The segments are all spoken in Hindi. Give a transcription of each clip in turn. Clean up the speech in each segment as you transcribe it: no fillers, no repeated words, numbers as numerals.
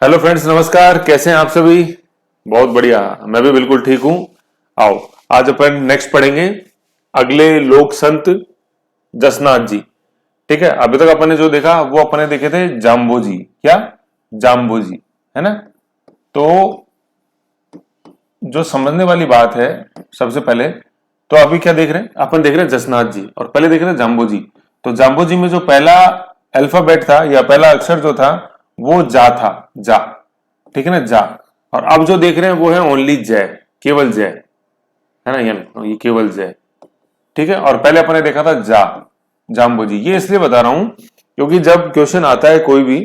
हेलो फ्रेंड्स, नमस्कार। कैसे हैं आप सभी? बहुत बढ़िया। मैं भी बिल्कुल ठीक हूं। आओ, आज अपन नेक्स्ट पढ़ेंगे अगले लोक संत जसनाथ जी। ठीक है, अभी तक अपन ने जो देखा वो अपन ने देखे थे जाम्बोजी। क्या? जाम्बोजी, है ना? तो जो समझने वाली बात है, सबसे पहले तो अभी क्या देख रहे हैं अपन? देख रहे हैं जसनाथ जी, और पहले देख रहे हैं जाम्बोजी। तो जाम्बोजी में जो पहला अल्फाबेट था या पहला अक्षर जो था वो जा था। जा, ठीक है ना? जा। और अब जो देख रहे हैं वो है ओनली जय, केवल जय, है ना? ये केवल जय। ठीक है, और पहले अपन ने देखा था जा, जाम्बोजी। ये इसलिए बता रहा हूं क्योंकि जब क्वेश्चन आता है कोई भी,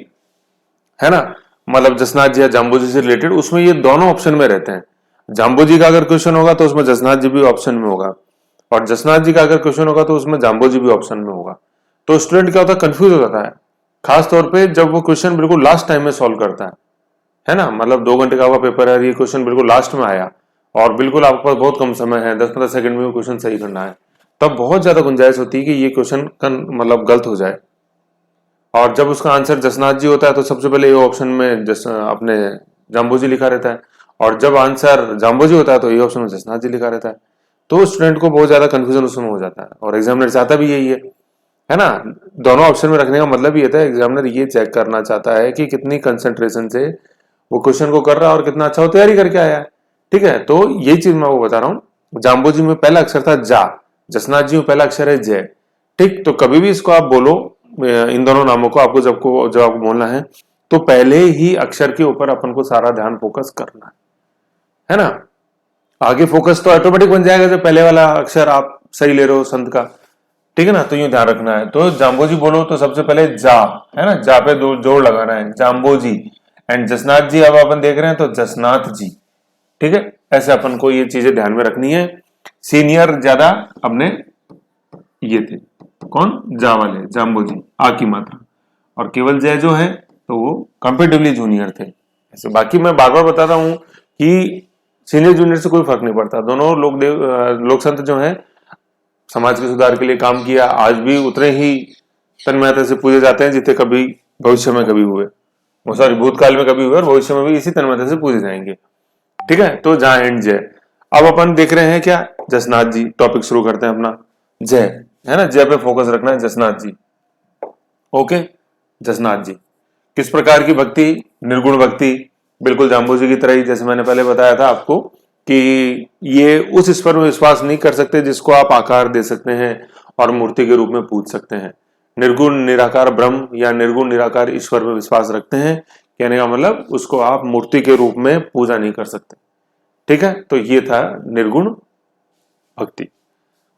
है ना, मतलब जसनाथ जी या जाम्बोजी से रिलेटेड, उसमें ये दोनों ऑप्शन में रहते हैं। जाम्बोजी का अगर क्वेश्चन होगा तो उसमें जसनाथ जी भी ऑप्शन में होगा, और जसनाथ जी का अगर क्वेश्चन होगा तो उसमें जाम्बोजी भी ऑप्शन में होगा। तो स्टूडेंट क्या होता है, कंफ्यूज हो जाता है, खास तौर पे जब वो क्वेश्चन बिल्कुल लास्ट टाइम में सॉल्व करता है ना? मतलब 2 घंटे का हुआ पेपर है, ये क्वेश्चन बिल्कुल लास्ट में आया और बिल्कुल आपके पास बहुत कम समय है, 10-15 सेकंड में वो क्वेश्चन सही करना है, तब बहुत ज्यादा गुंजाइश होती है कि ये क्वेश्चन मतलब गलत हो जाए। और जब उसका आंसर जसनाथ जी होता है तो सबसे पहले ये ऑप्शन में अपने जाम्बोजी लिखा रहता है, और जब आंसर जाम्बोजी होता है तो ये ऑप्शन में जसनाथ जी लिखा रहता है। तो स्टूडेंट को बहुत ज्यादा कंफ्यूजन उसमें हो जाता है, और एग्जामिनर चाहता भी यही है ना? दोनों ऑप्शन में रखने का मतलब ये था, एग्जामिनर ये चेक करना चाहता है कि कितनी कंसंट्रेशन से वो क्वेश्चन को कर रहा है और कितना अच्छा वो तैयारी करके आया है। ठीक है, तो यही चीज मैं वो बता रहा हूँ। जाम्बोजी में पहला अक्षर था जा, जसनाथ जी में पहला अक्षर है जय। ठीक, तो कभी भी इसको आप बोलो, इन दोनों नामों को आपको जब आपको बोलना है तो पहले ही अक्षर के ऊपर अपन को सारा ध्यान फोकस करना है ना? आगे फोकस तो ऑटोमेटिक बन जाएगा जब पहले वाला अक्षर आप सही ले रहे हो संत का। ठीक है ना? तो यूं ध्यान रखना है। तो जाम्बोजी बोलो तो सबसे पहले जा, है ना? जा पे दो जोड़ लगाना है, जाम्बोजी। एंड जसनाथ जी अब अपन देख रहे हैं तो जसनाथ जी। ठीक है, ऐसे अपन को ये चीजें ध्यान में रखनी है। सीनियर ज्यादा अपने ये थे, कौन? जा वाले, जाम्बोजी, आ की मात्रा। और केवल जय जो है तो वो कंपेटिवली जूनियर थे। ऐसे बाकी मैं बार बार बताता हूं कि सीनियर जूनियर से कोई फर्क नहीं पड़ता। दोनों लोक संत जो है समाज के सुधार के लिए काम किया, आज भी उतने ही तन्मयता से पूजे जाते हैं जितने कभी भविष्य में कभी हुए, वो सॉरी भूतकाल में कभी हुए, और भविष्य में भी इसी तन्मयता से पूजे जाएंगे। ठीक है, तो जय एंड जय। अब अपन देख रहे हैं क्या? जसनाथ जी। टॉपिक शुरू करते हैं अपना। जय, है ना? जय पे फोकस रखना है, जसनाथ जी। ओके, जसनाथ जी किस प्रकार की भक्ति? निर्गुण भक्ति, बिल्कुल जाम्बोजी की तरह ही। जैसे मैंने पहले बताया था आपको कि ये उस ईश्वर में विश्वास नहीं कर सकते जिसको आप आकार दे सकते हैं और मूर्ति के रूप में पूज सकते हैं। निर्गुण निराकार ब्रह्म या निर्गुण निराकार ईश्वर में विश्वास रखते हैं, कहने का मतलब उसको आप मूर्ति के रूप में पूजा नहीं कर सकते। ठीक है, तो ये था निर्गुण भक्ति।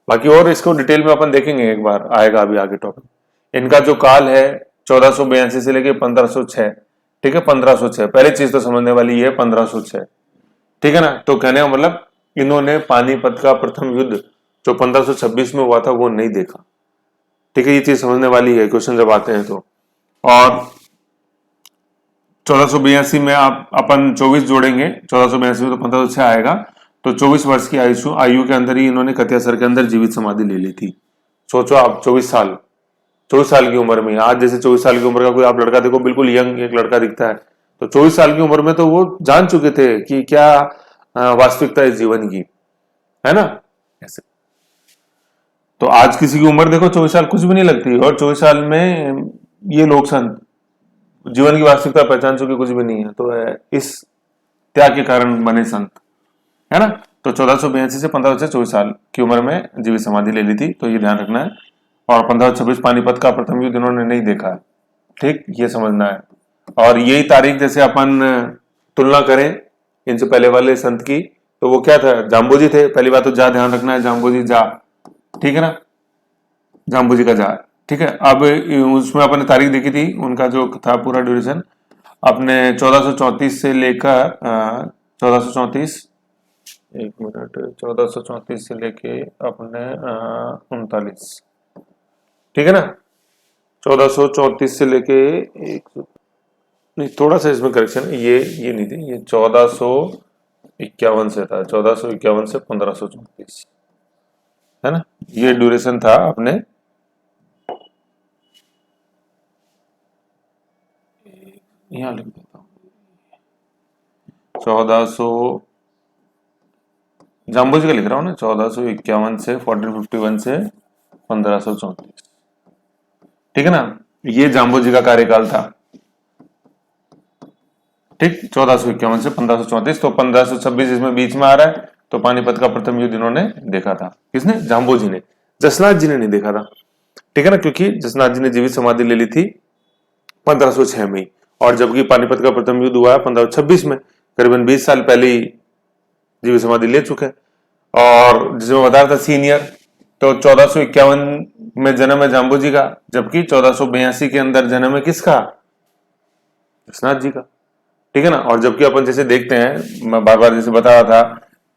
बाकी और इसको डिटेल में अपन देखेंगे, एक बार आएगा अभी आगे टॉपिक। इनका जो काल है 1482 से लेके 1506। ठीक है, 1506। पहले चीज तो समझने वाली है 1506। ठीक है ना? तो कहने का मतलब इन्होंने पानीपत का प्रथम युद्ध जो 1526 में हुआ था वो नहीं देखा। ठीक है, ये चीज समझने वाली है क्वेश्चन जब आते हैं तो। और 1482 में आप अपन 24 जोड़ेंगे, 1482 में तो 1506 आएगा, तो 24 वर्ष की आयु के अंदर ही इन्होंने कतियासर के अंदर जीवित समाधि ले ली थी। सोचो आप, 24 साल, 24 साल की उम्र में। आज जैसे 24 साल की उम्र का कोई आप लड़का देखो, बिल्कुल यंग एक लड़का दिखता है, तो 24 साल की उम्र में तो वो जान चुके थे कि क्या वास्तविकता है जीवन की, है ना? ऐसे तो आज किसी की उम्र देखो 24 साल कुछ भी नहीं लगती, और 24 साल में ये लोग संत जीवन की वास्तविकता पहचान चुके कुछ भी नहीं है, तो इस त्याग के कारण बने संत, है ना? तो 1482 से 1524 साल की उम्र में जीवित समाधि ले ली थी, तो ये ध्यान रखना है। और 1526 पानीपत का प्रथम युद्ध इन्होंने नहीं देखा है। ठीक, ये समझना है। और यही तारीख जैसे अपन तुलना करें इनसे पहले वाले संत की, तो वो क्या था? जाम्बोजी थे। पहली बात तो जा ध्यान रखना है, जाम्बोजी जा। ठीक है ना? जाम्बोजी का जा। ठीक है, अब उसमें अपन ने तारीख देखी थी, उनका जो था पूरा ड्यूरेशन अपने 1434 से लेकर 1434, 1 मिनट, 1434 से लेके अपने 39। ठीक है ना? 1434 से लेके एक, नहीं थोड़ा सा इसमें करेक्शन है, ये नहीं थी, ये 1451 से था, 1451 से 1534, है ना? ये ड्यूरेशन था अपने। यहाँ लिख देता हूँ, 1400, जाम्बो जी का लिख रहा हूं ना, 1451 से 1451 से 1534, ठीक है ना। ये जाम्बो जी का कार्यकाल था, ठीक, 1451 से 1534। तो 1526 इसमें बीच में आ रहा है, तो पानीपत का प्रथम युद्ध इन्होंने देखा था। किसने? जाम्बो जी ने। जसनाथ जी ने नहीं देखा था, ठीक है ना, क्योंकि जसनाथ जी ने जीवित समाधि ले ली थी 1506 में, और जबकि पानीपत का प्रथम युद्ध हुआ है 1526 में, करीबन 20 साल पहले ही जीवित समाधि ले चुके हैं। और जिसमें बता रहा था सीनियर, तो 1451 में जन्म है जाम्बो जी का, जबकि 1482 के अंदर जन्म है किसका? जसनाथ जी का, ठीक है ना। और जबकि अपन जैसे देखते हैं, मैं बार बार जैसे बता रहा था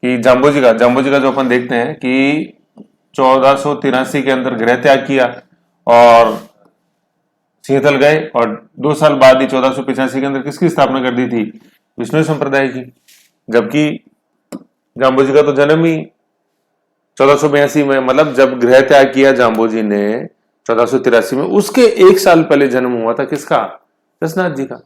कि जाम्बो जी का जो अपन देखते हैं कि 1483 के अंदर गृह त्याग किया और सिंहथल गए, और 2 साल बाद ही 1485 के अंदर किसकी स्थापना कर दी थी? विष्णु संप्रदाय की। जबकि जाम्बो जी का तो जन्म ही 1482 में, मतलब जब गृह त्याग किया जाम्बो जी ने 1483 में, उसके 1 साल पहले जन्म हुआ था किसका? जसनाथ जी का।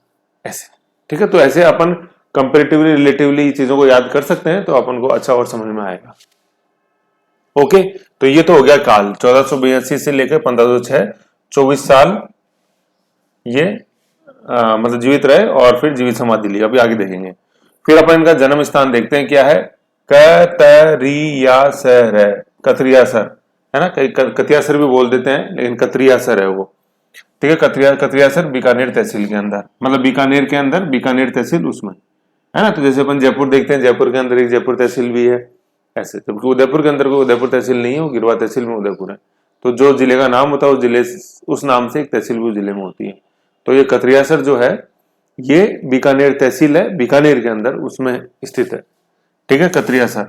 ऐसे, ठीक है। तो ऐसे अपन कंपेरेटिवली रिलेटिवली चीजों को याद कर सकते हैं, तो अपन को अच्छा और समझ में आएगा। ओके, तो ये तो हो गया काल, 1482 से लेकर 1506, 24 साल ये मतलब जीवित रहे और फिर जीवित समाधि ली। अभी आगे देखेंगे। फिर अपन इनका जन्म स्थान देखते हैं, क्या है? कतरियासर है, कतरियासर है ना, कई कतियासर भी बोल देते हैं, लेकिन कतरियासर है वो, ठीक है। कतरियासर बीकानेर तहसील के अंदर, मतलब बीकानेर के अंदर, बीकानेर तहसील उसमें, है ना। तो जैसे अपन जयपुर देखते हैं, जयपुर के अंदर एक जयपुर तहसील भी है, ऐसे। जबकि उदयपुर के अंदर कोई उदयपुर तहसील नहीं है, वो गिरवा तहसील में उदयपुर है। तो जो जिले का नाम होता है, उस जिले, उस नाम से एक तहसील भी उस जिले में होती है। तो ये कतरियासर जो है, ये बीकानेर तहसील है, बीकानेर के अंदर उसमें स्थित है, ठीक है, कतरियासर,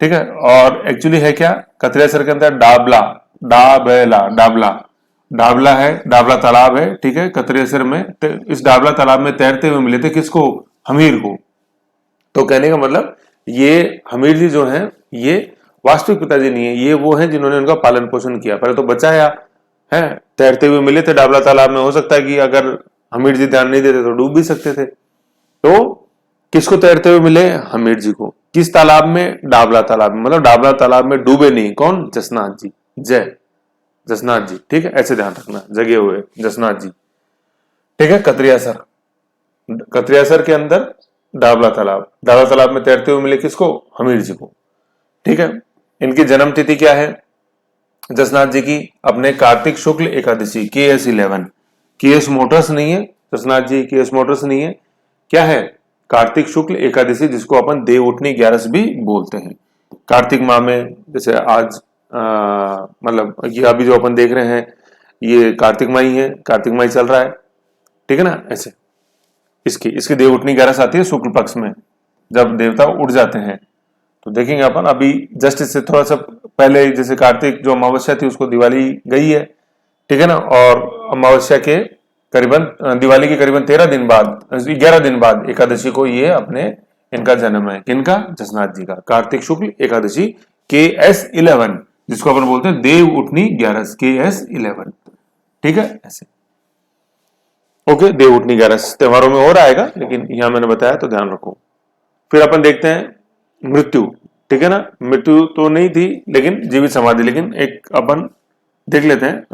ठीक है। और एक्चुअली है क्या? कतरियासर के अंदर डाबला, डाबला डाबला है, डाबला तालाब है, ठीक है, कतरियासर में। इस डाबला तालाब में तैरते हुए मिले थे किसको? हमीर को। तो कहने का मतलब, ये हमीर जी जो हैं, ये वास्तविक पिताजी नहीं है, ये वो हैं जिन्होंने उनका पालन पोषण किया, पहले तो बचाया है। तैरते हुए मिले थे डाबला तालाब में, हो सकता है कि अगर हमीर जी ध्यान नहीं देते तो डूब भी सकते थे। तो किसको तैरते हुए मिले? हमीर जी को। किस तालाब में? डाबला तालाब में, मतलब डाबला तालाब में डूबे नहीं। कौन? जसनाथ जी। जय जसनाथ जी, ठीक है, ऐसे ध्यान रखना, जगे हुए जसनाथ जी, ठीक है। कतरियासर, कतरियासर के अंदर डाबला तालाब, डाबला तालाब में तैरते हुए मिले किसको? हमीर जी को, ठीक है। इनकी जन्म तिथि क्या है जसनाथ जी की? अपने कार्तिक शुक्ल एकादशी, KS11, KS मोटर्स नहीं है जसनाथ जी, KS मोटर्स नहीं है, क्या है? कार्तिक शुक्ल एकादशी, जिसको अपन देव उठनी 11 भी बोलते हैं। कार्तिक माह में, जैसे आज मतलब ये अभी जो अपन देख रहे हैं, ये कार्तिक माह ही है, कार्तिक माह ही चल रहा है, ठीक है ना। ऐसे इसकी इसकी देव उठनी 11 आती है शुक्ल पक्ष में, जब देवता उठ जाते हैं। तो देखेंगे अपन अभी जस्ट इससे थोड़ा सा पहले, जैसे कार्तिक जो अमावस्या थी उसको दिवाली गई है, ठीक है ना। और अमावस्या के करीबन, दिवाली के करीबन 13 दिन बाद, 11 दिन बाद एकादशी को ये अपने, इनका जन्म है। किनका? जसनाथ जी का। कार्तिक शुक्ल एकादशी, KS11, जिसको अपन बोलते हैं देव उठनी 11, KS11, ठीक है, ऐसे। ओके, देव उठनी 11 त्योहारों में और आएगा, लेकिन यहां मैंने बताया तो ध्यान रखो। फिर अपन देखते हैं मृत्यु, ठीक है ना। मृत्यु तो नहीं थी, लेकिन जीवित समाधि, लेकिन एक अपन देख लेते हैं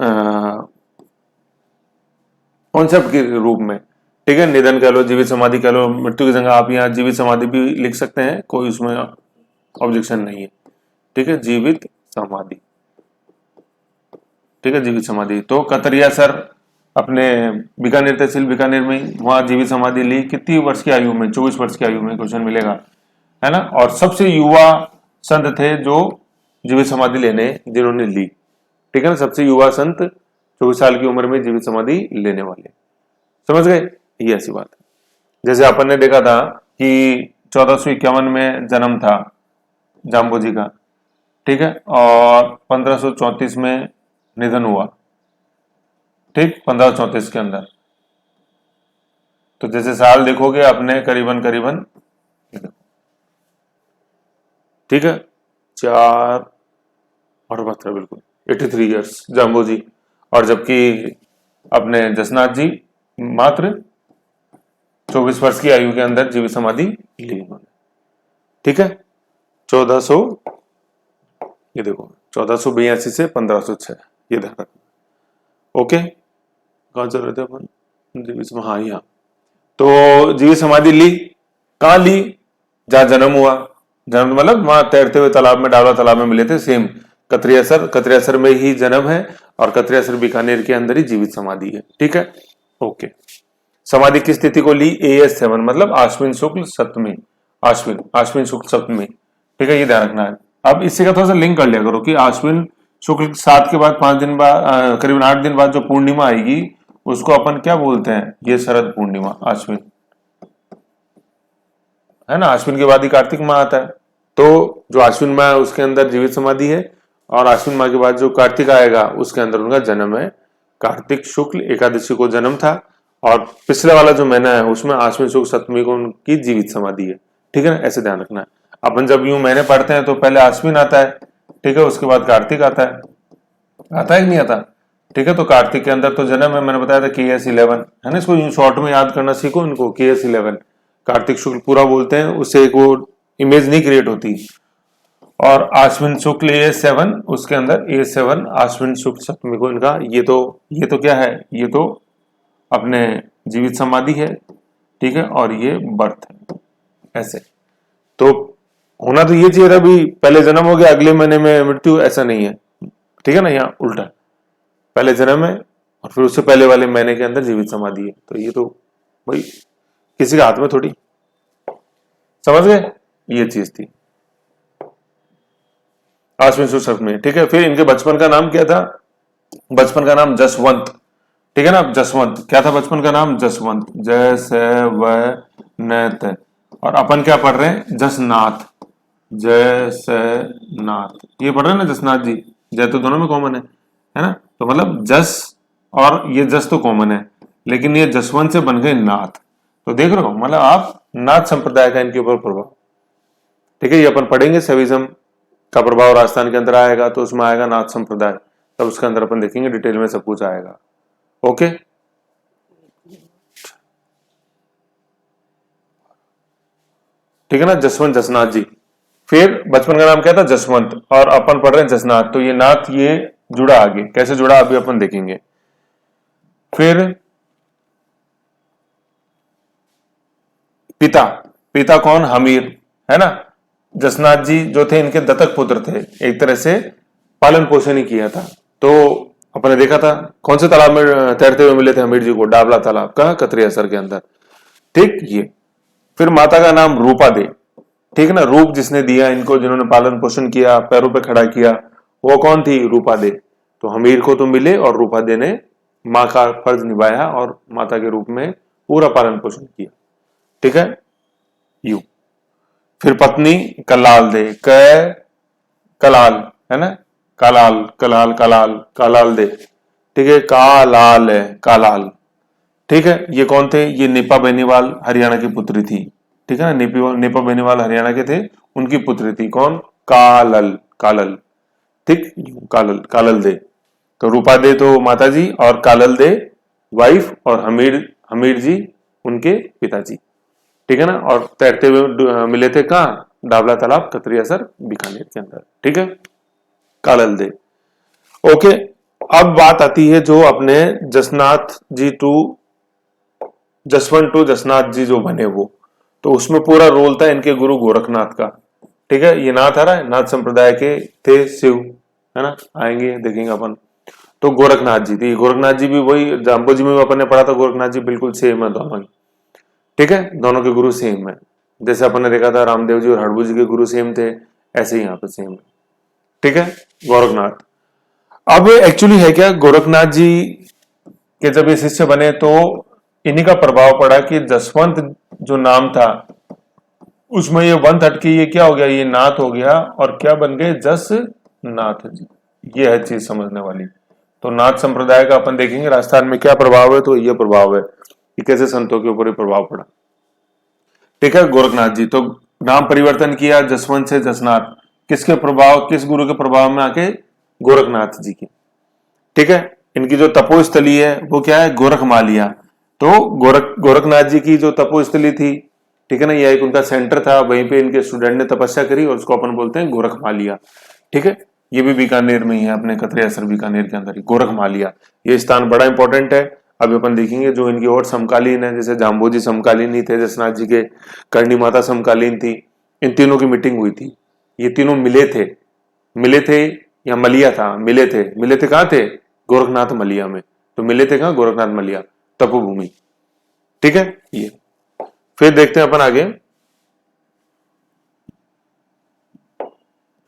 कॉन्सेप्ट के रूप में, ठीक है। निधन कह लो, जीवित समाधि कह लो, मृत्यु की जगह आप यहाँ जीवित समाधि भी लिख सकते हैं, कोई उसमें ऑब्जेक्शन नहीं है, ठीक है। जीवित समाधि, ठीक है, जीवित समाधि। तो कतरिया सर अपने बीकानेर तहसील बीकानेर में वहां जीवित समाधि ली, कितनी वर्ष की आयु में? 24 वर्ष की आयु में, क्वेश्चन मिलेगा, है ना। और सबसे युवा संत थे जो जीवित समाधि लेने जिन्होंने ली, ठीक है ना, सबसे युवा संत 24 साल की उम्र में जीवित समाधि लेने वाले, समझ गए, ये ऐसी बात है। जैसे अपन ने देखा था कि 1451 में जन्म था जाम्बो जी का, ठीक है, और 1534 में निधन हुआ, ठीक, 1534 के अंदर। तो जैसे साल देखोगे अपने करीबन करीबन, ठीक है, 4 और 12, बिल्कुल 83 ईयर्स जाम्बो जी। और जबकि अपने जसनाथ जी मात्र 24 वर्ष की आयु के अंदर जीवित समाधि ली इन्होंने। ठीक है, 1400, ये देखो 1482 से 1506, ये ध्यान रखना। ओके, कहाँ चल रहे थे अपन? जीवित, हाँ यहाँ। तो जीवित समाधि ली, कहाँ ली? जहां जन्म हुआ, जन्म मतलब वहां तैरते हुए तालाब में, डावला तालाब में मिले थे, सेम कतरियासर में ही जन्म है, और कतरियासर बीकानेर के अंदर ही जीवित समाधि है। ठीक है, ओके। समाधि की स्थिति को ली AS7, मतलब अश्विन शुक्ल सप्तमी, अश्विन शुक्ल सप्तमी। ठीक है, ये ध्यान रखना है। अब इससे का थोड़ा सा लिंक कर लिया करो कि अश्विन शुक्ल 7 के बाद 5 दिन बाद, करीबन 8 दिन बाद जो पूर्णिमा आएगी उसको अपन क्या बोलते हैं? ये शरद पूर्णिमा, अश्विन है ना। अश्विन के बाद ही कार्तिक माह आता है, तो जो अश्विन माह है उसके अंदर जीवित समाधि है, और अश्विन माह के बाद जो कार्तिक आएगा उसके अंदर उनका जन्म है। कार्तिक शुक्ल एकादशी को जन्म था, और पिछले वाला जो महीना है उसमें अश्विन शुक्ल सप्तमी को उनकी जीवित समाधि है। ठीक है ना, ऐसे ध्यान रखना है। अपन जब यूं महीने पढ़ते हैं तो पहले अश्विन आता है, ठीक है, उसके बाद कार्तिक आता है कि नहीं आता? ठीक है, तो कार्तिक के अंदर तो जन्म है, मैंने बताया था KS11 है ना। इसको यूं शॉर्ट में याद करना सीखो इनको, KS11 कार्तिक शुक्ल पूरा बोलते हैं, उससे एक वो इमेज नहीं क्रिएट होती। और अश्विन शुक्ल AS7, उसके अंदर AS7 अश्विन शुक्ल सप्तमी को इनका ये तो क्या है? ये तो अपने जीवित समाधि है। ठीक है, और ये बर्थ है। ऐसे तो होना तो ये चाहिए था भी, पहले जन्म हो गया अगले महीने में मृत्यु, ऐसा नहीं है। ठीक है ना, यहाँ उल्टा, पहले जन्म है और फिर उससे पहले वाले महीने के अंदर जीवित समाधि है। तो ये तो भाई किसी के हाथ में थोड़ी, समझ गए? ये चीज थी अश्विन शुक्ल सप्तमी। ठीक है, फिर इनके बचपन का नाम क्या था? बचपन का नाम जसवंत। ठीक है ना, जसवंत क्या था बचपन का नाम? जसवंत, जसवंत। और अपन क्या पढ़ रहे हैं? जसनाथ, जसनाथ, ये पढ़ रहे हैं ना जसनाथ जी। जय तो दोनों में कॉमन है ना। तो मतलब जस और ये जस तो कॉमन है, लेकिन ये जसवंत से बन गए नाथ। तो देख रहे हो, मतलब आप नाथ संप्रदाय का इनके ऊपर प्रभाव। ठीक है, ये अपन पढ़ेंगे सेविज्म का प्रभाव राजस्थान के अंदर आएगा, तो उसमें आएगा नाथ संप्रदाय, तब उसके अंदर अपन देखेंगे डिटेल में सब कुछ आएगा। ओके, ठीक है ना, जसवंत जसनाथ जी। फिर बचपन का नाम क्या था? जसवंत, और अपन पढ़ रहे हैं जसनाथ। तो ये नाथ ये जुड़ा आगे, कैसे जुड़ा अभी अपन देखेंगे। फिर पिता कौन? हमीर, है ना। जसनाथ जी जो थे इनके दत्तक पुत्र थे, एक तरह से पालन पोषण ही किया था। तो अपने देखा था कौन से तालाब में तैरते हुए मिले थे हमीर जी को? डावला तालाब का कतरियासर के अंदर। ठीक, ये फिर माता का नाम रूपा दे। ठीक है ना, रूप जिसने दिया इनको, जिन्होंने पालन पोषण किया, पैरों पे खड़ा किया, वो कौन थी? रूपा दे। तो हमीर को तो मिले, और रूपा दे ने माँ का फर्ज निभाया और माता के रूप में पूरा पालन पोषण किया। ठीक है, यू। फिर पत्नी कलाल दे, कलाल है ना, कालाल दे। ठीक है, कालाल है, कालाल। ठीक है, ये कौन थे? ये नीपा बेनीवाल हरियाणा की पुत्री थी। ठीक है ना, नीपा बेनीवाल हरियाणा के थे, उनकी पुत्री थी कौन? कालल। ठीक, कालल दे। तो रूपा दे तो माता जी, और कालल दे वाइफ, और हमीर जी उनके पिताजी। ठीक है ना, और तैरते हुए मिले थे कहाँ? डावला तालाब कतरियासर बीकानेर के अंदर। ठीक है, कालल दे। ओके, अब बात आती है जो अपने जसनाथ जी टू जसवंत टू जसनाथ जी जो बने वो, तो उसमें पूरा रोल था इनके गुरु गोरखनाथ का। ठीक है, ये नाथ आ रहा है, नाथ संप्रदाय के थे शिव, है ना, आएंगे देखेंगे अपन। तो गोरखनाथ जी थी, गोरखनाथ जी भी वही जाम्बो जी में अपन ने पढ़ा था, गोरखनाथ जी बिल्कुल सेम है दोनों ही। ठीक है, दोनों के गुरु सेम है, जैसे अपन ने देखा था रामदेव जी और हड़बू जी के गुरु सेम थे, ऐसे ही यहाँ पे सेम है। ठीक है, गोरखनाथ। अब एक्चुअली है क्या, गोरखनाथ जी के जब ये शिष्य बने तो इन्हीं का प्रभाव पड़ा कि जसवंत जो नाम था उसमें ये वंत हटके ये क्या हो गया? ये नाथ हो गया, और क्या बन गए? जस नाथ जी। ये है चीज समझने वाली। तो नाथ संप्रदाय का अपन देखेंगे राजस्थान में क्या प्रभाव है, तो ये प्रभाव है कि कैसे संतों के ऊपर प्रभाव पड़ा। ठीक है, गोरखनाथ जी तो नाम परिवर्तन किया जसवंत से जसनाथ, किसके प्रभाव, किस गुरु के प्रभाव में आके? गोरखनाथ जी के। ठीक है, इनकी जो तपोस्थली है वो क्या है? गोरखमालिया। तो गोरखनाथ जी की जो तपोस्थली थी, ठीक है ना, यह एक उनका सेंटर था, वहीं पे इनके स्टूडेंट ने तपस्या करी और उसको अपन बोलते हैं गोरखमालिया। ठीक है, ये भी बीकानेर में ही है, अपने कतरेसर बीकानेर के अंदर ही गोरखमालिया। ये स्थान बड़ा इंपॉर्टेंट है। अभी अपन देखेंगे जो इनकी और समकालीन है, जैसे जाम्बोजी समकालीन ही थे जसनाथ जी के, करणी माता समकालीन थी, इन तीनों की मीटिंग हुई थी। ये तीनों मिले थे या मलिया था, मिले थे कहाँ थे? गोरखनाथ मलिया में। तो मिले थे कहाँ? गोरखनाथ मलिया, तपोभूमि। ठीक है, ये फिर देखते हैं अपन आगे।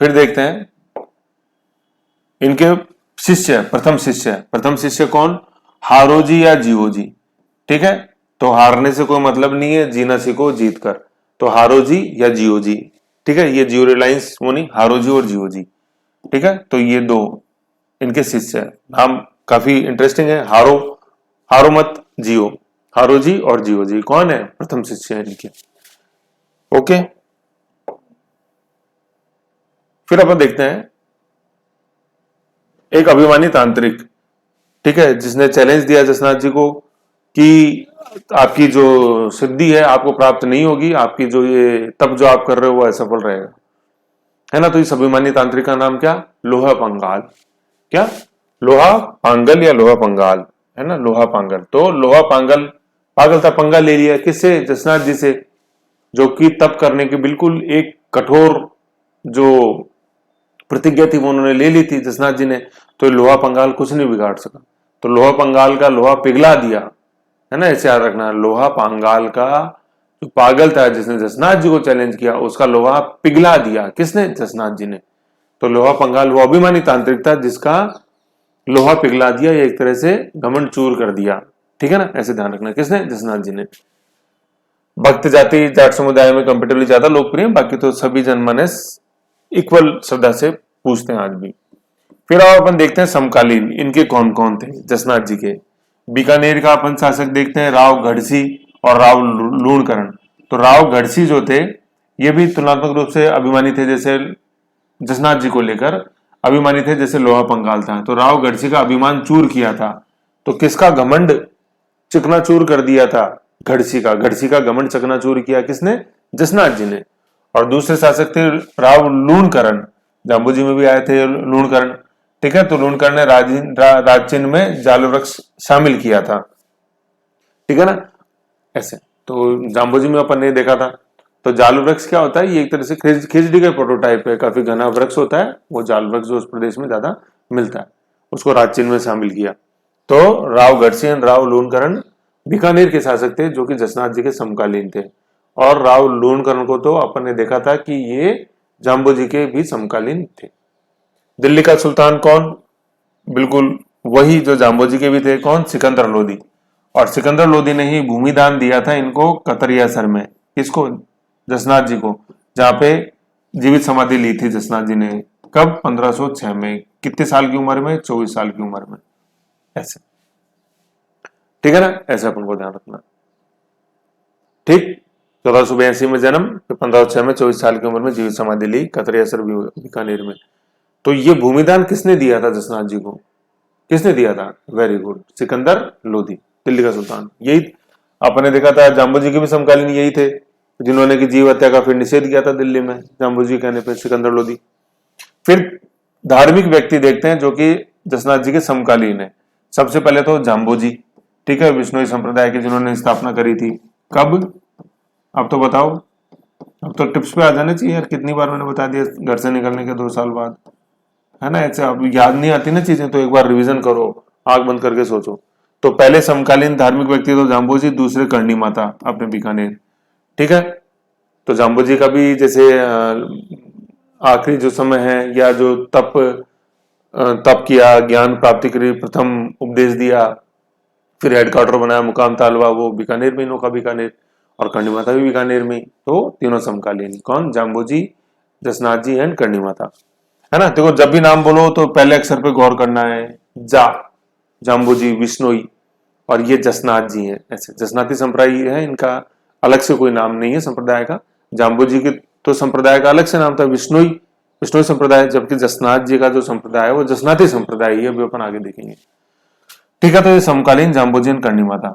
फिर देखते हैं इनके शिष्य, प्रथम शिष्य कौन? हारोजी या जियोजी। ठीक है, तो हारने से कोई मतलब नहीं है, जीना सीखो जीत कर। तो हारोजी या जियोजी। ठीक है, ये जियो रिलायंस वो नहीं, हारोजी और जियोजी। ठीक है, तो ये दो इनके शिष्य है। नाम काफी इंटरेस्टिंग है, हारो मत जियो। हारोजी और जियोजी कौन है? प्रथम शिष्य है इनके। ओके, फिर अपन देखते हैं एक अभिमानी तांत्रिक, ठीक है, जिसने चैलेंज दिया जसनाथ जी को कि आपकी जो सिद्धि है आपको प्राप्त नहीं होगी, आपकी जो ये तप जो आप कर रहे हो वो असफल रहेगा, है ना। तो इस अभिमानी तांत्रिक का नाम क्या? लोहा पंगाल। क्या? लोहा पांगल या लोहा पंगाल, है ना, लोहा पांगल। तो लोहा पांगल पागल था, पंगा ले लिया किससे? जसनाथ जी से, जो कि तप करने की बिल्कुल एक कठोर जो प्रतिज्ञा थी वो उन्होंने ले ली थी जसनाथ जी ने। तो लोहा पंगाल कुछ नहीं बिगाड़ सका। तो लोहा पंगाल का लोहा पिघला दिया, है ना, ऐसे याद रखना। लोहा पंगाल का जो पागल था जिसने जसनाथ जी को चैलेंज किया, उसका लोहा पिघला दिया किसने? जसनाथ जी ने। तो लोहा पंगाल वो अभिमानी तांत्रिक था जिसका लोहा पिघला दिया, या एक तरह से घमंड चूर कर दिया। ठीक है ना, ऐसे ध्यान रखना, किसने? जसनाथ जी ने। भक्त जाति जाट समुदाय में कंपेरेटिवली ज्यादा लोकप्रिय, बाकी तो सभी जनमानस इक्वल श्रद्धा से पूछते हैं आज भी। फिर अब अपन देखते हैं समकालीन इनके कौन कौन थे जसनाथ जी के। बीकानेर का अपन शासक देखते हैं राव गढ़सी और राव लूणकरण। तो राव गढ़सी जो थे ये भी तुलनात्मक रूप से अभिमानी थे, जैसे जसनाथ जी को लेकर अभिमानी थे जैसे लोहा पंगाल था। तो राव गढ़सी का अभिमान चूर किया था। तो किसका घमंड चकनाचूर कर दिया था? गढ़सी का घमंड चकनाचूर किया किसने? जसनाथ जी ने। और दूसरे शासक थे राव लूणकरण, जाम्बूजी में भी आए थे लूणकरण। ठीक है, तो लूणकरण ने राजचिन्ह में जाल वृक्ष शामिल किया था। ठीक है ना, ऐसे। तो जाम्बूजी में अपन ने देखा था। तो जाल वृक्ष क्या होता है? ये एक तरह से खिचड़ी का प्रोटोटाइप है, काफी घना वृक्ष होता है वो जाल वृक्ष, जो उस प्रदेश में ज्यादा मिलता है, उसको राजचिन्ह में शामिल किया। तो राव गढ़सी एंड राव लूणकरण बीकानेर के शासक थे जो कि जसनाथ जी के समकालीन थे। और राव लूणकरण को तो अपन ने देखा था कि ये जाम्बोजी के भी समकालीन थे। दिल्ली का सुल्तान कौन? बिल्कुल वही जो जाम्बोजी के भी थे, कौन? सिकंदर लोदी। और सिकंदर लोदी ने ही भूमि दान दिया था इनको कतरियासर में। किसको? जसनाथ जी को, जहां पे जीवित समाधि ली थी जसनाथ जी ने। कब? 1506 में। कितने साल की उम्र में? 24 साल की उम्र में। ऐसे, ठीक है ना, ऐसे अपन को ध्यान रखना। ठीक, 1482 में जन्म, फिर 1506 में 24 साल की उम्र में जीवित समाधि ली कतरियासर बीकानेर में। तो ये भूमिदान किसने दिया था जसनाथ जी को? किसने दिया था? वेरी गुड, सिकंदर लोधी, दिल्ली का सुल्तान। यही आपने देखा था जाम्बोजी के भी समकालीन यही थे जिन्होंने की जीव हत्या का फिर निषेध किया था दिल्ली में, जाम्बोजी कहने पर सिकंदर लोधी। फिर धार्मिक व्यक्ति देखते हैं जो कि जसनाथ जी के समकालीन है। सबसे पहले तो जाम्बोजी, ठीक है, विष्णुई संप्रदाय की जिन्होंने स्थापना करी थी। कब? अब तो बताओ, अब तो टिप्स पे आ जाने चाहिए यार, कितनी बार मैंने बता दिया घर से निकलने के 2 साल बाद, है ना। ऐसे अब याद नहीं आती ना चीजें, तो एक बार रिवीजन करो, आंख बंद करके सोचो। तो पहले समकालीन धार्मिक व्यक्ति तो जाम्बोजी, दूसरे करणी माता अपने बीकानेर। ठीक है, तो जाम्बोजी का भी जैसे आखिरी जो समय है, या जो तप किया, ज्ञान प्राप्ति के लिए प्रथम उपदेश दिया, फिर हेडक्वार्टर बनाया मुकाम तालवा, वो बीकानेर में, इनों का बीकानेर, और करणी माता भी बीकानेर में। तो तीनों समकालीन। कौन? जाम्बोजी, जसनाथ जी एंड करणी माता, है ना। देखो जब भी नाम बोलो तो पहले अक्षर पे गौर करना है। जाम्बोजी, विष्णुई, और ये जसनाथ जी हैं। ऐसे जसनाथी संप्रदाय है इनका, अलग से कोई नाम नहीं है संप्रदाय का। जाम्बोजी के तो संप्रदाय का अलग से नाम था विष्णुई संप्रदाय, जबकि जसनाथ जी का जो संप्रदाय है वो जसनाथी संप्रदाय है, अभी अपन आगे देखेंगे। ठीक है, तो ये समकालीन जाम्बोजी एंड करणी माता।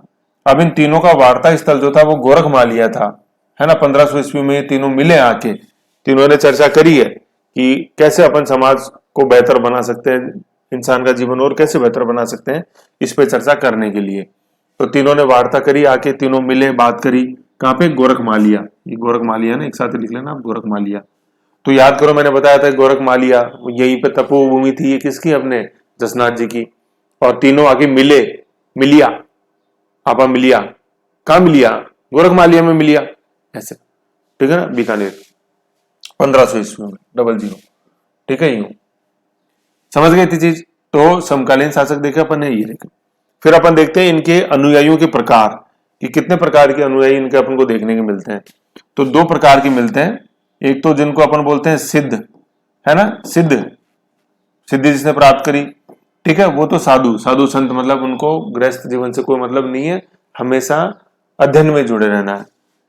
अब इन तीनों का वार्ता स्थल जो था वो गोरखमालिया था, है ना। 1500 ईस्वी में ये तीनों मिले आके, तीनों ने चर्चा करी है कि कैसे अपन समाज को बेहतर बना सकते हैं, इंसान का जीवन और कैसे बेहतर बना सकते हैं, इस पे चर्चा करने के लिए। तो तीनों ने वार्ता करी आके, तीनों मिले, बात करी। कहाँ पे? गोरखमालिया। ये गोरखमालिया ना, एक साथ ही लिख लेना आप, गोरखमालिया। तो याद करो, मैंने बताया था गोरखमालिया यहीं पे तपोभूमि थी, ये किसकी? अपने जसनाथ जी की। और तीनों आके मिले, मिलिया, आपा मिलिया। कहाँ मिलिया? गोरखमालिया में मिलिया, ऐसे, ठीक है ना, बीकानेर। 1500 ईस्वी में, 00, ठीक है, यूं समझ गए थी चीज। तो समकालीन शासक देखे अपन ने, ये देखे। फिर अपन देखते हैं इनके अनुयायियों के प्रकार, कि कितने प्रकार के अनुयायी इनके अपन को देखने के मिलते हैं। तो दो प्रकार के मिलते हैं। एक तो जिनको अपन बोलते हैं सिद्ध, है ना, सिद्ध, सिद्धि जिसने प्राप्त करी, ठीक है, वो तो साधु, साधु संत, मतलब उनको गृहस्थ जीवन से कोई मतलब नहीं है, हमेशा अध्ययन में जुड़े रहना है,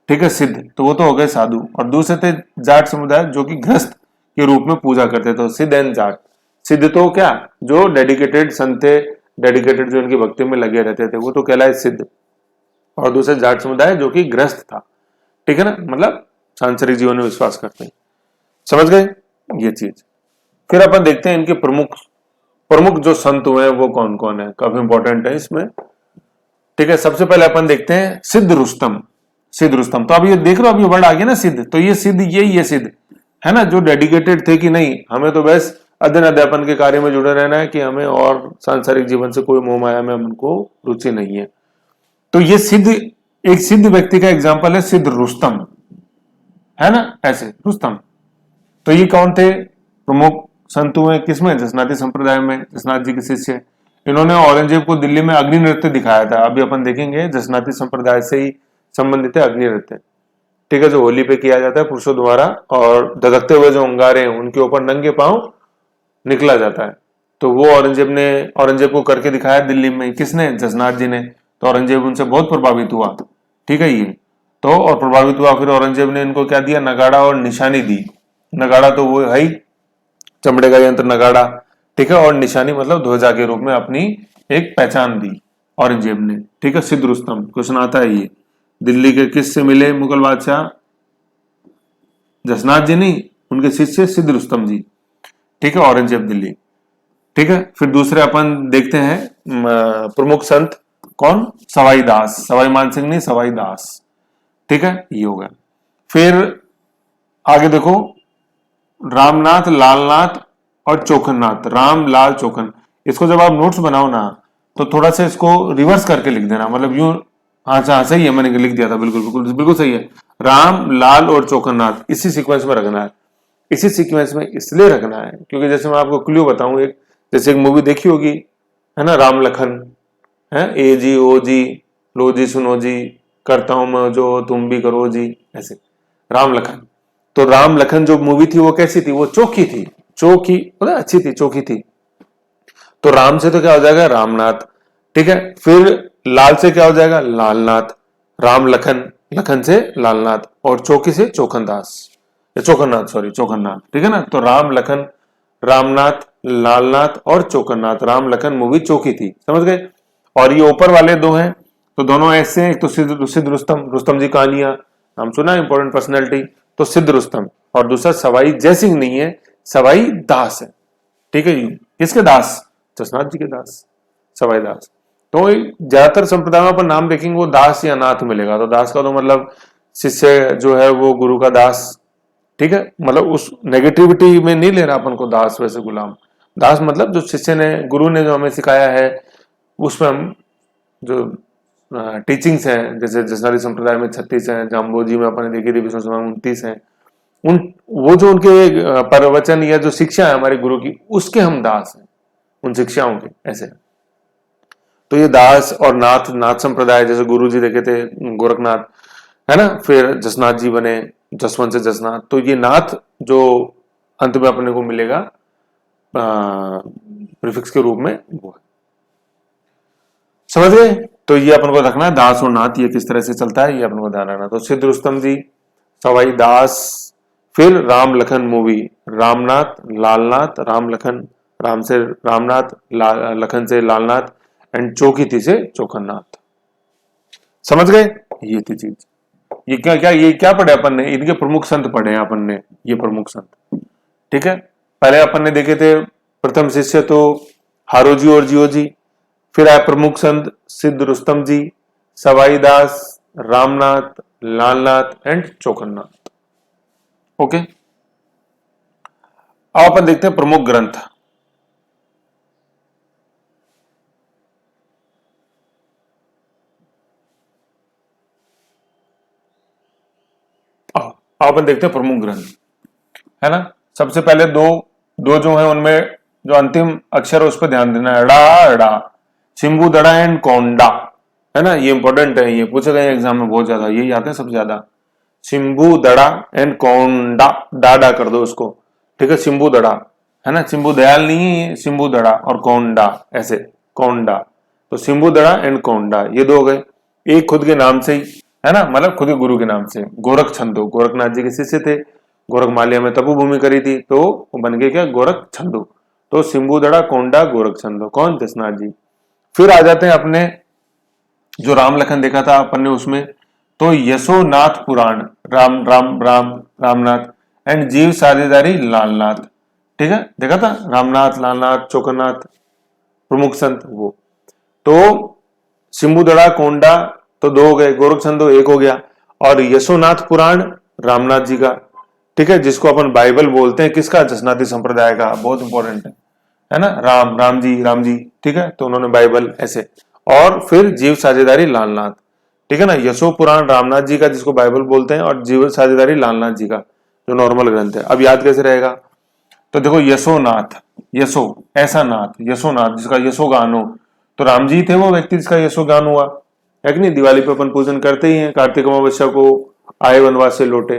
ठीक है, सिद्ध। तो वो तो हो गए साधु। और दूसरे थे जाट समुदाय, जो कि गृहस्थ के रूप में पूजा करते थे, तो सिद्ध एंड जाट। सिद्ध तो क्या? जो डेडिकेटेड संत थे, डेडिकेटेड, जो इनकी भक्ति में लगे रहते थे, वो तो कहलाए सिद्ध। और दूसरे जाट समुदाय जो कि गृहस्थ था, ठीक है ना, मतलब सांसारिक जीवन में विश्वास करते हैं। समझ गए ये चीज। फिर अपन देखते हैं इनके प्रमुख प्रमुख जो संत हुए हैं वो कौन कौन है, काफी इंपॉर्टेंट है इसमें, ठीक है। सबसे पहले अपन देखते हैं सिद्ध रुस्तम। सिद्ध रुस्तम, तो अब ये देख रहे हो, अब ये वर्ड आ गया ना सिद्ध, तो ये सिद्ध, ये सिद्ध है ना, जो डेडिकेटेड थे कि नहीं, हमें तो बस अध्ययन अध्यापन के कार्य में जुड़े रहना है, कि हमें और सांसारिक जीवन से कोई मोह माया में हमको रुचि नहीं है। तो ये सिद्ध, एक सिद्ध व्यक्ति का एग्जाम्पल है सिद्ध रुस्तम, है ना, ऐसे रुस्तम। तो ये कौन थे? प्रमुख संत हुए किसमें? जसनाती संप्रदाय में, जसनाथ जी के शिष्य। इन्होंने औरंगजेब को दिल्ली में अग्नि नृत्य दिखाया था। अभी अपन देखेंगे जसनाती संप्रदाय से ही संबंधित है अग्नि नृत्य, ठीक है, जो होली पे किया जाता है पुरुषों द्वारा, और धधकते हुए जो अंगारे हैं उनके ऊपर नंगे पांव निकला जाता है। तो वो औरंगजेब को करके दिखाया दिल्ली में, किसने? जसनाथ जी ने। तो औरंगजेब उनसे बहुत प्रभावित हुआ, ठीक है, ये तो, और प्रभावित हुआ। फिर औरंगजेब ने इनको क्या दिया? नगाड़ा और निशानी दी। नगाड़ा तो वो है ही, चमड़े का यंत्र नगाड़ा, ठीक है, और निशानी मतलब ध्वजा के रूप में अपनी एक पहचान दी औरंगजेब ने, ठीक है। सिद्ध रुस्तम, क्वेश्चन आता है ये, दिल्ली के किस से मिले मुगल बादशाह? जसनाथ जी नहीं, उनके शिष्य सिद्ध रुस्तम जी, ठीक है, औरंगजेब दिल्ली, ठीक है। फिर दूसरे अपन देखते हैं प्रमुख संत, कौन? सवाई दास, सवाई मानसिंह नहीं, सवाई दास, ठीक है, ये हो गया। फिर आगे देखो, रामनाथ, लालनाथ और चोखननाथ, राम लाल चोखन। इसको जब आप नोट्स बनाओ ना, तो थोड़ा सा इसको रिवर्स करके लिख देना, मतलब यूं, हाँ सही है, मैंने लिख दिया था, बिल्कुल बिल्कुल बिल्कुल सही है। राम, लाल और चोखननाथ, इसी सीक्वेंस में रखना है। इसी सीक्वेंस में इसलिए रखना है क्योंकि जैसे मैं आपको क्लू बताऊं, एक जैसे एक मूवी देखी होगी, है ना, राम लखन, है, ए जी ओ जी, लो जी सुनो जी, करता हूं मैं जो तुम भी करो जी, ऐसे राम लखन। तो राम लखन जो मूवी थी वो कैसी थी? वो चोखी थी, चोखी मतलब अच्छी थी, चोखी थी। तो राम से तो क्या हो जाएगा? रामनाथ, ठीक है। फिर लाल से क्या हो जाएगा? लालनाथ। राम लखन, लखन से लालनाथ, और चौकी से चोखनदास, चोखननाथ, सॉरी चोखननाथ, ठीक है ना। तो राम लखन, रामनाथ, लालनाथ और चोखननाथ, राम लखन मूवी चौकी थी, समझ गए। और ये ऊपर वाले दो हैं, तो दोनों ऐसे हैं, एक तो सिद्ध रुस्तम, रुस्तम जी कहानियां नाम सुना, इंपॉर्टेंट पर्सनैलिटी, तो सिद्ध रुस्तम। और दूसरा सवाई जयसिंह नहीं है, सवाई दास है, ठीक है जी। किसके दास? जसनाथ जी के दास, सवाई दास। तो ज्यादातर संप्रदायों में अपन नाम देखेंगे वो दास या नाथ मिलेगा। तो दास का तो मतलब शिष्य जो है वो गुरु का दास, ठीक है, मतलब उस नेगेटिविटी में नहीं ले रहा अपन को दास, वैसे गुलाम। दास मतलब जो शिष्य ने, गुरु ने जो हमें सिखाया है, उसमें हम जो टीचिंग्स हैं, जैसे जसनारी संप्रदाय में 36 हैं, जाम्बोजी में अपने देखी थी विष्णु समाज 29 हैं, उन वो जो उनके प्रवचन या जो शिक्षा है हमारे गुरु की, उसके हम दास हैं, उन शिक्षाओं के, ऐसे। तो ये दास और नाथ, नाथ संप्रदाय, जैसे गुरु जी देखे थे गोरखनाथ, है ना, फिर जसनाथ जी बने, जसवंत से जसनाथ। तो ये नाथ जो अंत में अपने को मिलेगा प्रीफिक्स के रूप में, वो है, समझ गए। तो ये अपन को रखना है, दास और नाथ ये किस तरह से चलता है, ये अपन को ध्यान रखना। तो सिद्ध रुस्तम जी, सवाई दास, फिर राम लखन मूवी, रामनाथ, लालनाथ, राम लखन, राम से रामनाथ, लखन से लालनाथ, एंड चौकी थी से चोखननाथ। समझ गए? ये थी चीज। ये क्या पढ़े अपन ने? इनके प्रमुख संत पढ़े हैं अपन ने, ये प्रमुख संत। ठीक है, पहले अपन ने देखे थे प्रथम शिष्य तो हारो जी और जियो जी, फिर आए प्रमुख संत सिद्ध रुस्तम जी, सवाई दास, रामनाथ, लालनाथ एंड चौखननाथ। ओके, अब अपन देखते हैं प्रमुख ग्रंथ। अब अपन देखते हैं प्रमुख ग्रंथ, है ना। सबसे पहले दो दो जो है उनमें जो अंतिम अक्षर है उस पर ध्यान देना है, डा डा, चिंबू दड़ा एंड कोंडा, है ना। ये इंपॉर्टेंट है, ये पूछे गए एग्जाम में बहुत ज्यादा, यही आते हैं सबसे ज्यादा। चिंबू दड़ा एंड कोंडा, डा डा कर दो उसको, ठीक है। चिंबू दड़ा, है ना, चिंबू दयाल नहीं है, चिंबू दड़ा और कोंडा ऐसे, कोंडा। तो चिंबू दड़ा एंड कोंडा ये दो हो गए, एक खुद के नाम से ही, है ना, मतलब खुद के गुरु के नाम से। गोरख छंदो, गोरखनाथ जी के शिष्य थे, गोरख माल्या में तपोभूमि करी थी, तो वो बन गए क्या? गोरख छंदो। तो सिंबूदड़ा, कोंडा, गोरख छंदो, कौन? जसनाथ जी। फिर आ जाते हैं अपने जो राम लखन देखा था अपन ने उसमें, तो यशोनाथ पुराण, राम राम राम रामनाथ एंड जीव साझेदारी लालनाथ। ठीक है, देखा था, रामनाथ, लालनाथ, चौकरनाथ, प्रमुख संत वो। तो सिंबुदड़ा, कोंडा तो दो हो गए, गोरख छंदो एक हो गया, और यशोनाथ पुराण रामनाथ जी का, ठीक है, जिसको अपन बाइबल बोलते हैं, किसका? जसनाती संप्रदाय का, बहुत इंपॉर्टेंट है ना। राम राम जी, ठीक है, तो उन्होंने बाइबल ऐसे। और फिर जीव साझेदारी लालनाथ, ठीक है ना, यशो पुराण रामनाथ जी का जिसको बाइबल बोलते हैं, और जीव साझेदारी लालनाथ जी का जो नॉर्मल ग्रंथ है। अब याद कैसे रहेगा? तो देखो, यशोनाथ, यशो ऐसा नाथ, यशोनाथ जिसका यशो गान हो, तो राम जी थे वो व्यक्ति जिसका यशो गान हुआ, है कि नहीं। दिवाली पे अपन पूजन करते ही हैं, कार्तिक अमावस्या को आए वनवास से लौटे,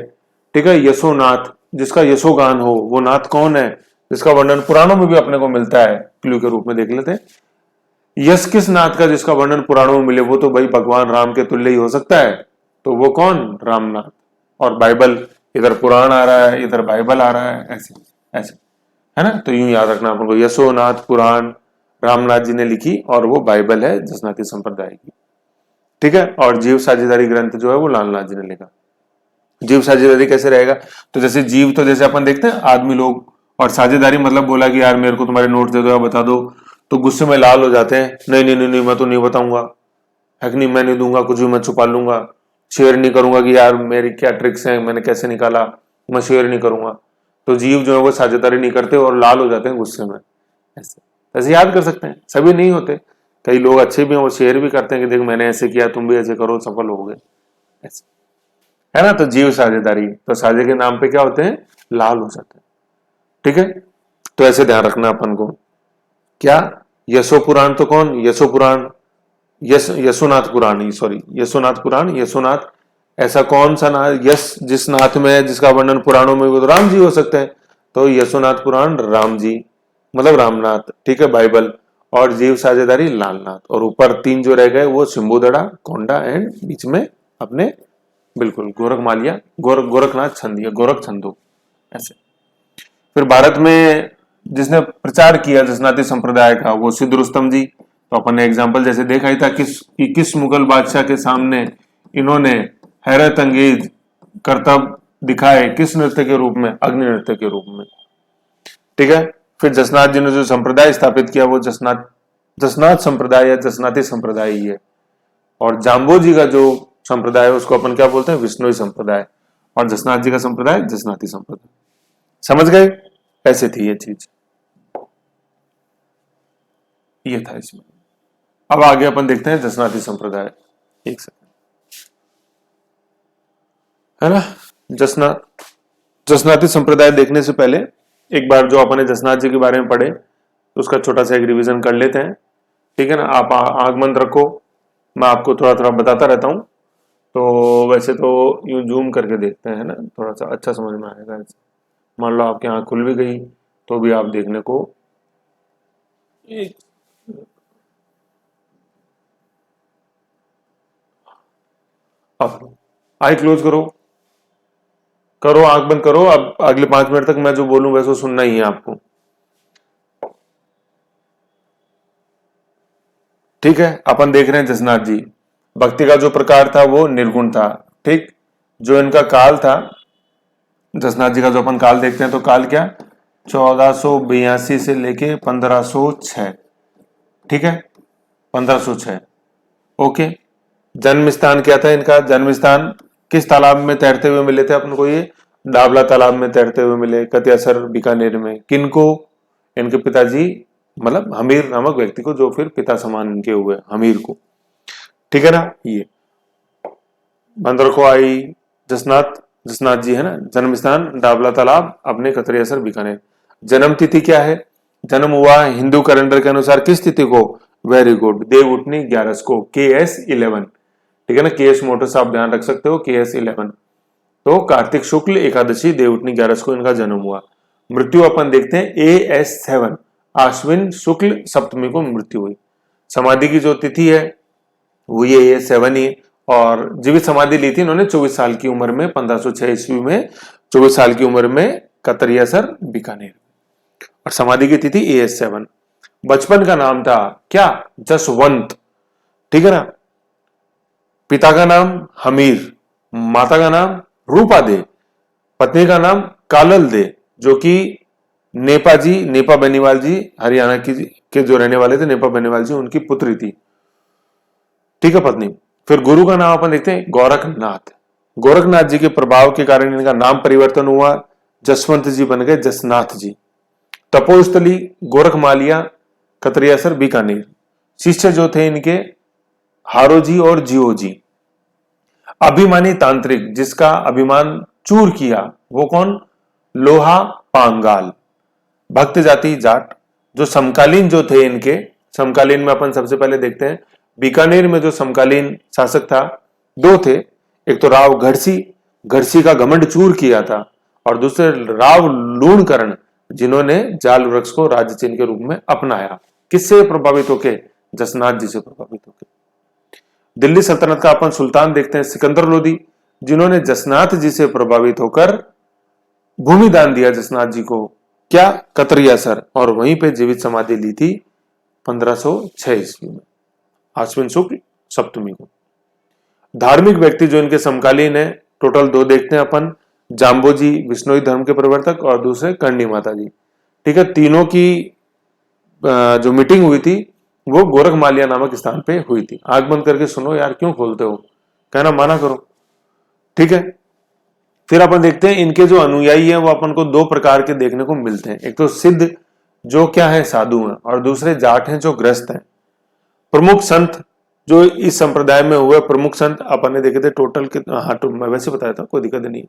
ठीक है। यशोनाथ जिसका यशो गान हो, वो नाथ कौन है? जिसका वर्णन पुराणों में भी अपने को मिलता है, क्लू के रूप में देख लेते हैं। यश किस नाथ का जिसका वर्णन पुराणों में मिले? वो तो भाई भगवान राम के तुल्य ही हो सकता है, तो वो कौन? रामनाथ। और बाइबल, इधर पुराण आ रहा है, इधर बाइबल आ रहा है, ऐसे ऐसे, है ना। तो यूं याद रखना अपन को, यशोनाथ पुराण रामनाथ जी ने लिखी, और वो बाइबल है जसनाती संप्रदाय की, ठीक है। और जीव साझेदारी ग्रंथ जो है वो लालनाथ जी ने लिखा। जीव साझेदारी कैसे रहेगा? तो जैसे जीव, तो जैसे अपन देखते हैं आदमी लोग, और साझेदारी मतलब बोला कि यार मेरे को तुम्हारे नोट दे दो या बता दो, तो गुस्से में लाल हो जाते हैं, नहीं नहीं नहीं नहीं मैं तो नहीं बताऊंगा, है कि नहीं, मैं नहीं दूंगा, कुछ भी मैं छुपा लूंगा, शेयर नहीं करूंगा कि यार मेरी क्या ट्रिक्स हैं, मैंने कैसे निकाला, मैं शेयर नहीं करूंगा। तो जीव जो है वो साझेदारी नहीं करते और लाल हो जाते हैं गुस्से में, ऐसे ऐसे याद कर सकते हैं। सभी नहीं होते, कई लोग अच्छे भी हैं, वो शेयर भी करते हैं कि देख मैंने ऐसे किया, तुम भी ऐसे करो, सफल हो गए, ऐसे, है ना। तो जीव साझेदारी, तो साझे के नाम पे क्या होते हैं? लाल हो जाते हैं, ठीक है। तो ऐसे ध्यान रखना अपन को। क्या? यशो पुराण तो कौन? यशो पुराण, यशोनाथ पुराण, सॉरी, यशोनाथ पुराण, यशोनाथ ऐसा कौन सा नाथ? यश जिस नाथ में है, जिसका वर्णन पुराणों में, वो तो राम जी हो सकते हैं, तो यशोनाथ पुराण राम जी, मतलब रामनाथ, ठीक है, बाइबल। और जीव साझेदारी लालनाथ, और ऊपर तीन जो रह गए वो सिंबुदड़ा, कोंडा एंड बीच में अपने बिल्कुल गोरख मालिया, गोरखनाथ छंदिया, गोरख छंदो, ऐसे। फिर भारत में जिसने प्रचार किया जसनाती संप्रदाय का, वो सिद्ध रुस्तम जी। तो अपन ने एग्जाम्पल जैसे देखा ही था, किस मुगल बादशाह के सामने इन्होंने हैरत अंगेज करतब दिखाए, किस नृत्य के रूप में? अग्नि नृत्य के रूप में, ठीक है। फिर जसनाथ जी ने जो संप्रदाय स्थापित किया वो जसनाथ संप्रदाय या जसनाती संप्रदाय ही है। और जाम्बो जी का जो संप्रदाय है उसको अपन क्या बोलते हैं? विष्णुई संप्रदाय। और जसनाथ जी का संप्रदाय जसनाती संप्रदाय। समझ गए? ऐसे थी ये चीज, ये था इसमें। अब आगे अपन देखते हैं जसनाती संप्रदाय, एक सेकंड, है ना। जसनाती संप्रदाय देखने से पहले एक बार जो अपन ने जसनाथ जी के बारे में पढ़े, तो उसका छोटा सा एक रिवीजन कर लेते हैं, ठीक है ना। आप आंख बंद रखो, मैं आपको थोड़ा थोड़ा बताता रहता हूं। तो वैसे तो यूं जूम करके देखते हैं ना, थोड़ा सा अच्छा समझ में आएगा ऐसे। मान लो आपकी आंख खुल भी गई तो भी आप देखने को, अब आई क्लोज करो, करो आंख बंद करो। अब अगले 5 मिनट तक मैं जो बोलूं वैसे सुनना ही है आपको, ठीक है। अपन देख रहे हैं जसनाथ जी, भक्ति का जो प्रकार था वो निर्गुण था। ठीक, जो इनका काल था जसनाथ जी का, जो अपन काल देखते हैं तो काल क्या, 1482 से लेके 1506। ठीक है, 1506। ओके, जन्म स्थान क्या था इनका, जन्म स्थान किस तालाब में तैरते हुए मिले थे अपन को, ये डाबला तालाब में तैरते हुए मिले, कतियासर बीकानेर में। किनको, इनके पिताजी मतलब हमीर नामक व्यक्ति को, जो फिर पिता समान इनके हुए, हमीर को। ठीक है ना, ये बंदर को आई जसनाथ, जसनाथ जी है ना, जन्म स्थान डाबला तालाब, अपने कतरियासर बीकानेर। जन्म तिथि क्या है, जन्म हुआ हिंदू कैलेंडर के अनुसार किस तिथि को, वेरी गुड, देव उठनी 11 को, KS11। ठीक है ना, KS मोटर से आप ध्यान रख सकते हो, KS11। तो कार्तिक शुक्ल एकादशी देवउठनी 11 को इनका जन्म हुआ। मृत्यु अपन देखते हैं AS7, आश्विन शुक्ल सप्तमी को मृत्यु हुई। समाधि की जो तिथि है वो ये AS7 ही, और जीवित समाधि ली थी इन्होंने 24 साल की उम्र में, 1506 ईस्वी में, 24 साल की उम्र में, कतरियासर बीकानेर। और समाधि की तिथि AS7। बचपन का नाम था क्या, जसवंत। ठीक है ना, पिता का नाम हमीर, माता का नाम रूपा दे, पत्नी का नाम कालल दे, जो कि नेपा जी, नेपा बेनीवाल जी, हरियाणा की के जो रहने वाले थे, नेपा बेनीवाल जी, उनकी पुत्री थी। ठीक है, पत्नी। फिर गुरु का नाम अपन देखते हैं गोरखनाथ। गोरखनाथ जी के प्रभाव के कारण इनका नाम परिवर्तन हुआ, जसवंत जी बन गए जसनाथ जी। तपोस्थली गोरखमालिया, कतरियासर बीकानेर। शिष्य जो थे इनके हारो जी और जियो जी। अभिमानी तांत्रिक, जिसका अभिमान चूर किया, वो कौन, लोहा पांगाल। भक्त जाति जाट, जो समकालीन जो थे इनके, समकालीन में अपन सबसे पहले देखते हैं बीकानेर में जो समकालीन शासक था, दो थे। एक तो राव घड़सी, घड़सी का घमंड चूर किया था, और दूसरे राव लूणकरण, जिन्होंने जाल वृक्ष को राज्य चिन्ह के रूप में अपनाया। किससे प्रभावित होके, जसनाथ जी से प्रभावित होके। दिल्ली सल्तनत का अपन सुल्तान देखते हैं सिकंदर लोदी, जिन्होंने जसनाथ जी से प्रभावित होकर भूमि दान दिया जसनाथ जी को, क्या, कतरियासर, और वहीं पे जीवित समाधि ली थी 1506 ईस्वी में, आश्विन शुक्ल सप्तमी को। धार्मिक व्यक्ति जो इनके समकालीन है, टोटल दो देखते हैं अपन, जाम्बोजी विष्णोई धर्म के प्रवर्तक, और दूसरे कर्णी माता जी। ठीक है, तीनों की जो मीटिंग हुई थी वो गोरखमालिया नामक स्थान पे हुई थी। आंख बंद करके सुनो यार, क्यों खोलते हो, कहना माना करो। ठीक है, फिर अपन देखते हैं इनके जो अनुयायी हैं वो अपन को दो प्रकार के देखने को मिलते हैं। एक तो सिद्ध, जो क्या है, साधु हैं, और दूसरे जाट हैं, जो ग्रस्त हैं। प्रमुख संत जो इस संप्रदाय में हुए, प्रमुख संत अपन ने देखे थे टोटल हाँ, तो मैं वैसे बताया था, कोई दिक्कत नहीं।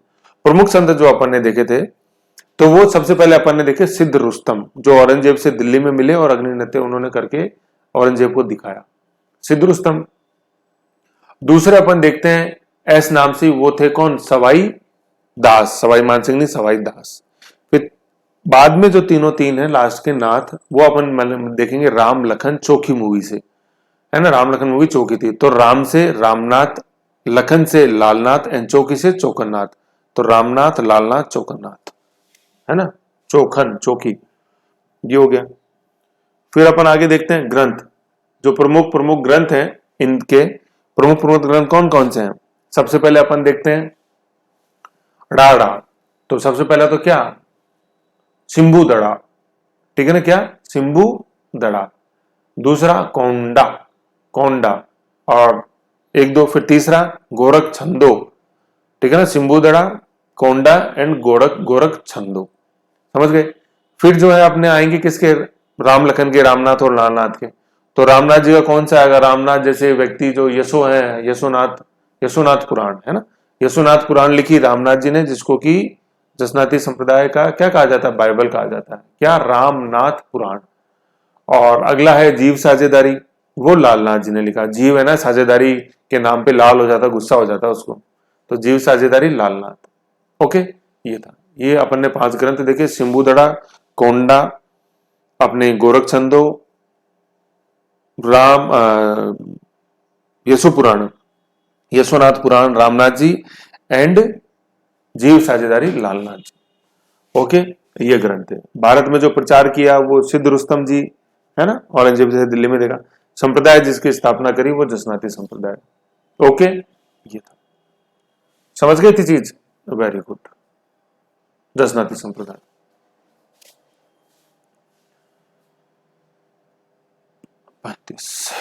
प्रमुख संत जो अपन ने देखे थे, तो वो सबसे पहले अपन ने देखे सिद्ध रुस्तम, जो औरंगजेब से दिल्ली में मिले और अग्नि नृत्य उन्होंने करके औरंगजेब को दिखाया, सिद्ध रुस्तम। दूसरे अपन देखते हैं एस नाम से, वो थे कौन, सवाई दास, सवाई मानसिंह नहीं, सवाई दास। फिर बाद में जो तीनों तीन है लास्ट के नाथ, वो अपन देखेंगे राम लखन चोखी मूवी से, है ना, राम लखन मूवी चौकी थी। तो राम से रामनाथ, लखन से लालनाथ, एंड चौकी से चौकन्नाथ। तो रामनाथ, लालनाथ, चौकन्नाथ, है ना, चौखन चौकी, ये हो गया। फिर अपन आगे देखते हैं ग्रंथ, जो प्रमुख प्रमुख ग्रंथ हैं इनके, प्रमुख प्रमुख ग्रंथ कौन कौन से हैं। सबसे पहले अपन देखते हैं डाड़ा। तो सबसे पहला तो क्या, सिंबू दड़ा। ठीक है ना, क्या, सिंबू दड़ा। दूसरा कोंडा, कोंडा, और एक दो, फिर तीसरा गोरख छंदो। ठीक है ना, सिंबू दड़ा, कोंडा एंड गोरख छंदो, समझ गए। फिर जो है अपने आएंगे किसके, राम लखन के, रामनाथ और लालनाथ के। तो रामनाथ जी का कौन सा आएगा, रामनाथ जैसे व्यक्ति जो यशो है, यशोनाथ, यशोनाथ पुराण, है ना, यशोनाथ पुराण लिखी रामनाथ जी ने, जिसको कि जसनाती संप्रदाय का क्या कहा जाता है, बाइबल कहा जाता है, क्या, रामनाथ पुराण। और अगला है जीव साझेदारी, वो लालनाथ जी ने लिखा। जीव है ना, साझेदारी के नाम पे लाल हो जाता, गुस्सा हो जाता उसको, तो जीव साझेदारी लालनाथ। ओके, ये था, ये अपन ने 5 ग्रंथ देखे, सिंबुदड़ा, कोंडा, अपने गोरखछंदो, राम यशु पुराण, यशोनाथ पुराण रामनाथ जी, एंड जीव साझेदारी लालनाथ जी। ओके, ये ग्रंथ है। भारत में जो प्रचार किया वो सिद्ध रुस्तम जी, है ना, औरंगजेब जैसे दिल्ली में देखा। संप्रदाय जिसकी स्थापना करी वो जसनाती संप्रदाय। ओके, ये था, समझ गई थी चीज, वेरी गुड। दसनाती संप्रदाय, 35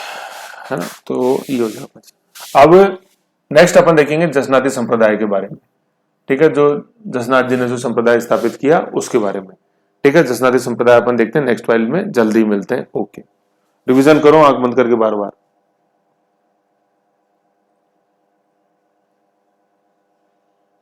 है ना, तो ये हो जाएगा। अब नेक्स्ट अपन देखेंगे जसनाती संप्रदाय के बारे में, ठीक है, जो जसनाथ जी ने जो संप्रदाय स्थापित किया उसके बारे में, ठीक है। जसनाती संप्रदाय अपन देखते हैं नेक्स्ट फाइल में, जल्दी मिलते हैं, ओके। रिवीजन करो आंख बंद करके बार बार।